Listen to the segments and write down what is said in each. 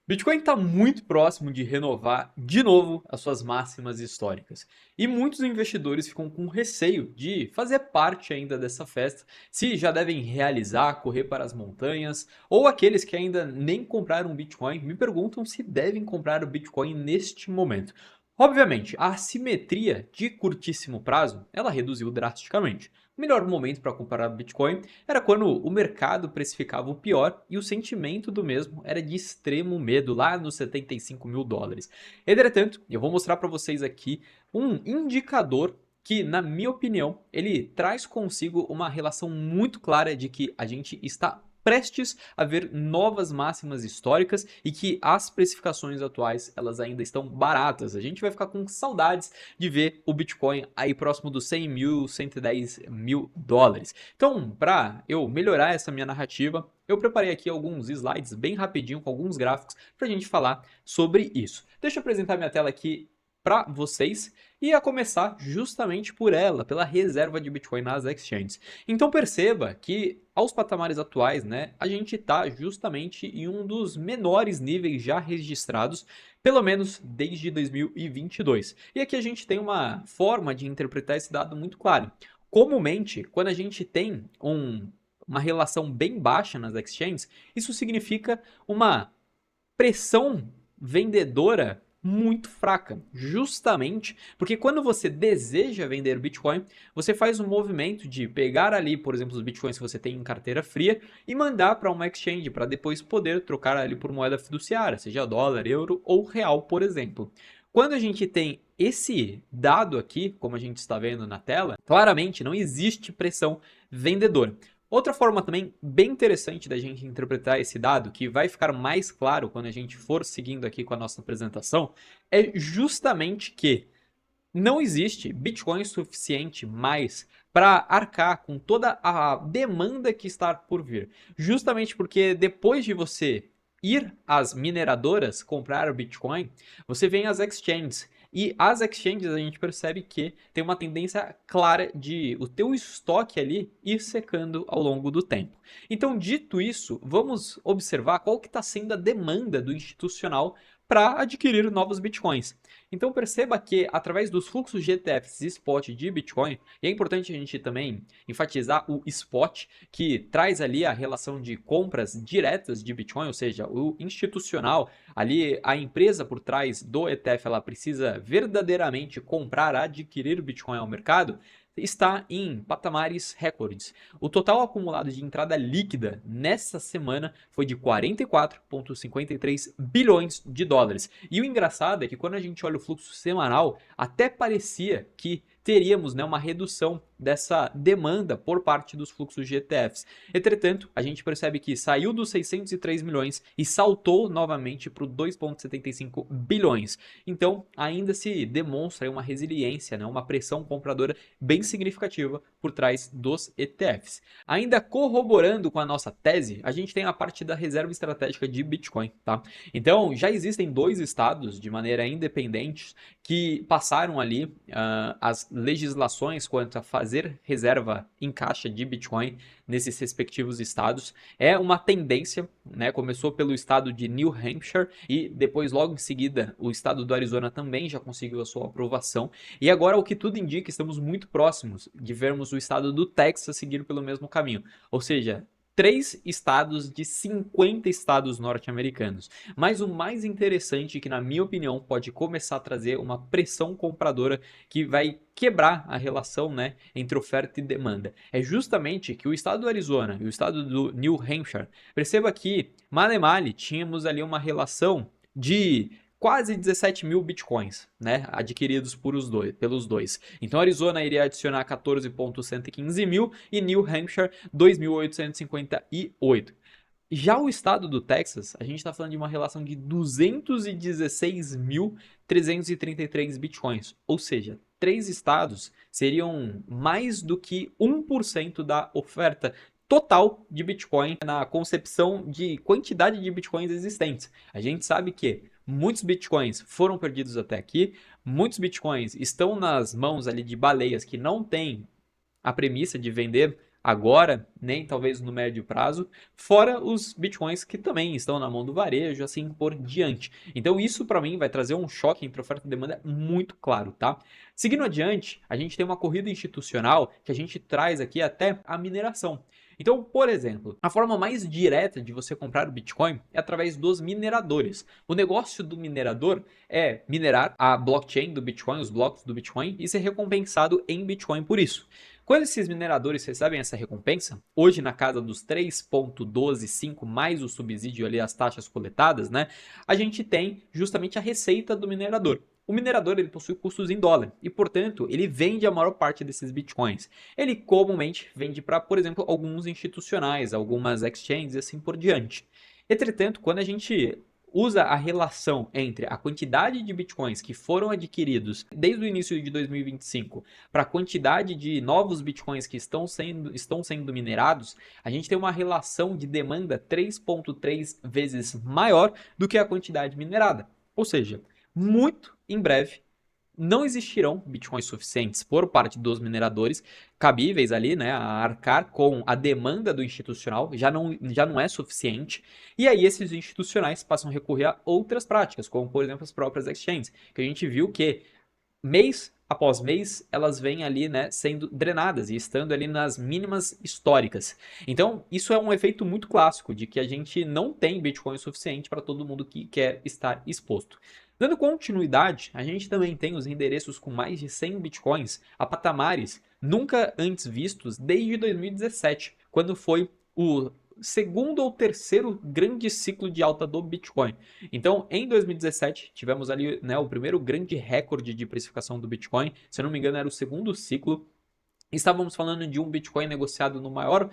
Bitcoin está muito próximo de renovar de novo as suas máximas históricas. E muitos investidores ficam com receio de fazer parte ainda dessa festa, se já devem realizar, correr para as montanhas, ou aqueles que ainda nem compraram Bitcoin me perguntam se devem comprar o Bitcoin neste momento. Obviamente, a assimetria de curtíssimo prazo, ela reduziu drasticamente. O melhor momento para comprar Bitcoin era quando o mercado precificava o pior e o sentimento do mesmo era de extremo medo, lá nos 75 mil dólares. Entretanto, eu vou mostrar para vocês aqui um indicador que, na minha opinião, ele traz consigo uma relação muito clara de que a gente está prestes a ver novas máximas históricas e que as precificações atuais elas ainda estão baratas. A gente vai ficar com saudades de ver o Bitcoin aí próximo dos 100 mil, 110 mil dólares. Então, para eu melhorar essa minha narrativa, eu preparei aqui alguns slides bem rapidinho com alguns gráficos para a gente falar sobre isso. Deixa eu apresentar minha tela aqui para vocês e a começar justamente por ela, pela reserva de Bitcoin nas exchanges. Então perceba que aos patamares atuais, né, a gente está justamente em um dos menores níveis já registrados, pelo menos desde 2022. E aqui a gente tem uma forma de interpretar esse dado muito claro. Comumente, quando a gente tem uma relação bem baixa nas exchanges, isso significa uma pressão vendedora muito fraca, justamente porque quando você deseja vender Bitcoin, você faz um movimento de pegar ali, por exemplo, os Bitcoins que você tem em carteira fria e mandar para uma exchange para depois poder trocar ali por moeda fiduciária, seja dólar, euro ou real, por exemplo. Quando a gente tem esse dado aqui, como a gente está vendo na tela, claramente não existe pressão vendedora. Outra forma também bem interessante da gente interpretar esse dado, que vai ficar mais claro quando a gente for seguindo aqui com a nossa apresentação, é justamente que não existe Bitcoin suficiente mais para arcar com toda a demanda que está por vir. Justamente porque depois de você ir às mineradoras comprar o Bitcoin, você vem às exchanges. E as exchanges a gente percebe que tem uma tendência clara de o teu estoque ali ir secando ao longo do tempo. Então, dito isso, vamos observar qual que está sendo a demanda do institucional para adquirir novos Bitcoins. Então perceba que através dos fluxos GTFs e spot de Bitcoin, e é importante a gente também enfatizar o spot, que traz ali a relação de compras diretas de Bitcoin, ou seja, o institucional, ali a empresa por trás do ETF, ela precisa verdadeiramente comprar, adquirir Bitcoin ao mercado, está em patamares recordes. O total acumulado de entrada líquida nessa semana foi de 44,53 bilhões de dólares. E o engraçado é que quando a gente olha o fluxo semanal, até parecia que teríamos, né, uma redução dessa demanda por parte dos fluxos de ETFs. Entretanto, a gente percebe que saiu dos 603 milhões e saltou novamente para o 2,75 bilhões. Então, ainda se demonstra uma resiliência, né, uma pressão compradora bem significativa por trás dos ETFs. Ainda corroborando com a nossa tese, a gente tem a parte da reserva estratégica de Bitcoin, tá? Então, já existem dois estados de maneira independente que passaram ali as legislações quanto a fazer reserva em caixa de Bitcoin nesses respectivos estados. É uma tendência, né? Começou pelo estado de New Hampshire e depois, logo em seguida, o estado do Arizona também já conseguiu a sua aprovação. E agora, o que tudo indica, estamos muito próximos de vermos o estado do Texas seguir pelo mesmo caminho. Ou seja, 3 estados de 50 estados norte-americanos. Mas o mais interessante, que na minha opinião pode começar a trazer uma pressão compradora que vai quebrar a relação, né, entre oferta e demanda, é justamente que o estado do Arizona e o estado do New Hampshire, perceba que male male tínhamos ali uma relação de quase 17 mil bitcoins, né, adquiridos pelos dois. Então Arizona iria adicionar 14,115 mil e New Hampshire 2.858. Já o estado do Texas, a gente está falando de uma relação de 216.333 bitcoins, ou seja, 3 estados seriam mais do que 1% da oferta total de Bitcoin na concepção de quantidade de Bitcoins existentes. A gente sabe que muitos Bitcoins foram perdidos até aqui, muitos Bitcoins estão nas mãos ali de baleias que não têm a premissa de vender agora, nem talvez no médio prazo, fora os bitcoins que também estão na mão do varejo, assim por diante. Então isso para mim vai trazer um choque entre oferta e demanda muito claro, tá? Seguindo adiante, a gente tem uma corrida institucional que a gente traz aqui até a mineração. Então, por exemplo, a forma mais direta de você comprar o Bitcoin é através dos mineradores. O negócio do minerador é minerar a blockchain do Bitcoin, os blocos do Bitcoin, e ser recompensado em Bitcoin por isso. Quando esses mineradores recebem essa recompensa, hoje na casa dos 3,125 mais o subsídio ali, as taxas coletadas, né? A gente tem justamente a receita do minerador. O minerador ele possui custos em dólar e, portanto, ele vende a maior parte desses bitcoins. Ele comumente vende para, por exemplo, alguns institucionais, algumas exchanges e assim por diante. Entretanto, quando a gente usa a relação entre a quantidade de bitcoins que foram adquiridos desde o início de 2025 para a quantidade de novos bitcoins que estão sendo minerados, a gente tem uma relação de demanda 3,3 vezes maior do que a quantidade minerada. Ou seja, muito em breve não existirão bitcoins suficientes por parte dos mineradores cabíveis ali, né, a arcar com a demanda do institucional, já não é suficiente, e aí esses institucionais passam a recorrer a outras práticas, como por exemplo as próprias exchanges, que a gente viu que mês após mês elas vêm ali, né, sendo drenadas e estando ali nas mínimas históricas. Então, isso é um efeito muito clássico de que a gente não tem Bitcoin suficiente para todo mundo que quer estar exposto. Dando continuidade, a gente também tem os endereços com mais de 100 bitcoins a patamares nunca antes vistos desde 2017, quando foi o segundo ou terceiro grande ciclo de alta do Bitcoin. Então, em 2017, tivemos ali, né, o primeiro grande recorde de precificação do Bitcoin. Se eu não me engano, era o segundo ciclo. Estávamos falando de um Bitcoin negociado no maior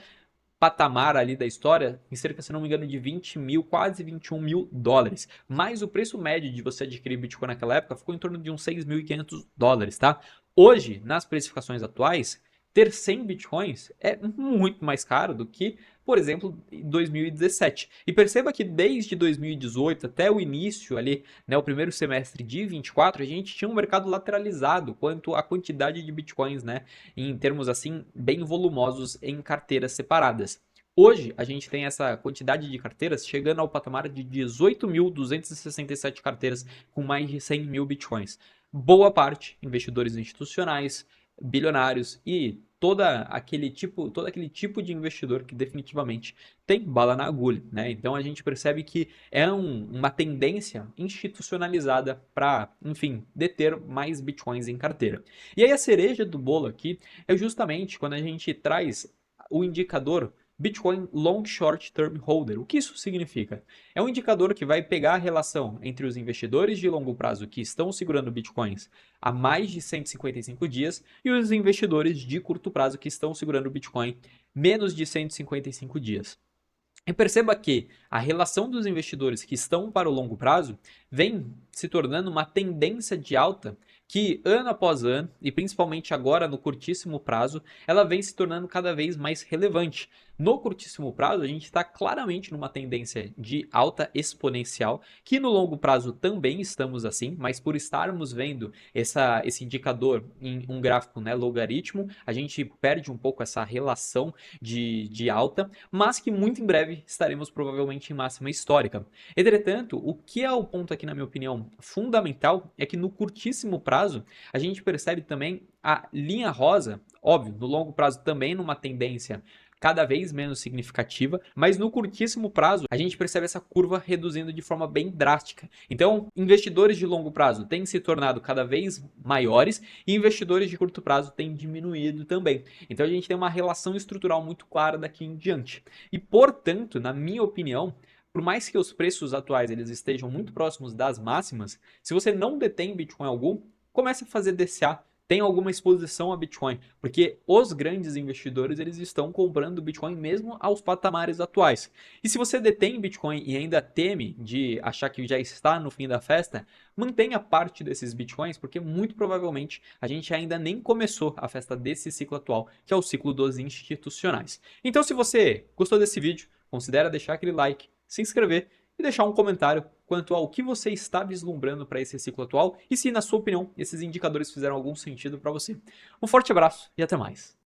patamar ali da história, em cerca, se não me engano, de 20 mil, quase 21 mil dólares. Mas o preço médio de você adquirir Bitcoin naquela época ficou em torno de uns 6.500 dólares, tá? Hoje, nas precificações atuais, ter 100 Bitcoins é muito mais caro do que, por exemplo, em 2017. E perceba que desde 2018 até o início ali, né, o primeiro semestre de 24, a gente tinha um mercado lateralizado quanto à quantidade de Bitcoins, né, em termos assim, bem volumosos em carteiras separadas. Hoje, a gente tem essa quantidade de carteiras chegando ao patamar de 18.267 carteiras com mais de 100 mil bitcoins. Boa parte, investidores institucionais, bilionários e todo aquele tipo de investidor que definitivamente tem bala na agulha, né? Então a gente percebe que é uma tendência institucionalizada para, enfim, deter mais bitcoins em carteira. E aí a cereja do bolo aqui é justamente quando a gente traz o indicador Bitcoin Long Short Term Holder. O que isso significa? É um indicador que vai pegar a relação entre os investidores de longo prazo que estão segurando bitcoins há mais de 155 dias e os investidores de curto prazo que estão segurando Bitcoin menos de 155 dias. E perceba que a relação dos investidores que estão para o longo prazo vem se tornando uma tendência de alta que ano após ano, e principalmente agora no curtíssimo prazo, ela vem se tornando cada vez mais relevante. No curtíssimo prazo, a gente está claramente numa tendência de alta exponencial, que no longo prazo também estamos assim, mas por estarmos vendo esse indicador em um gráfico, né, logaritmo, a gente perde um pouco essa relação de alta, mas que muito em breve estaremos provavelmente em máxima histórica. Entretanto, o que é o ponto aqui, na minha opinião, fundamental é que no curtíssimo prazo a gente percebe também a linha rosa, óbvio, no longo prazo também numa tendência cada vez menos significativa, mas no curtíssimo prazo a gente percebe essa curva reduzindo de forma bem drástica. Então, investidores de longo prazo têm se tornado cada vez maiores e investidores de curto prazo têm diminuído também. Então, a gente tem uma relação estrutural muito clara daqui em diante. E, portanto, na minha opinião, por mais que os preços atuais eles estejam muito próximos das máximas, se você não detém Bitcoin algum, comece a fazer DCA, tem alguma exposição a Bitcoin, porque os grandes investidores eles estão comprando Bitcoin mesmo aos patamares atuais. E se você detém Bitcoin e ainda teme de achar que já está no fim da festa, mantenha parte desses Bitcoins, porque muito provavelmente a gente ainda nem começou a festa desse ciclo atual, que é o ciclo dos institucionais. Então, se você gostou desse vídeo, considere deixar aquele like, se inscrever e deixar um comentário quanto ao que você está vislumbrando para esse ciclo atual e se, na sua opinião, esses indicadores fizeram algum sentido para você. Um forte abraço e até mais.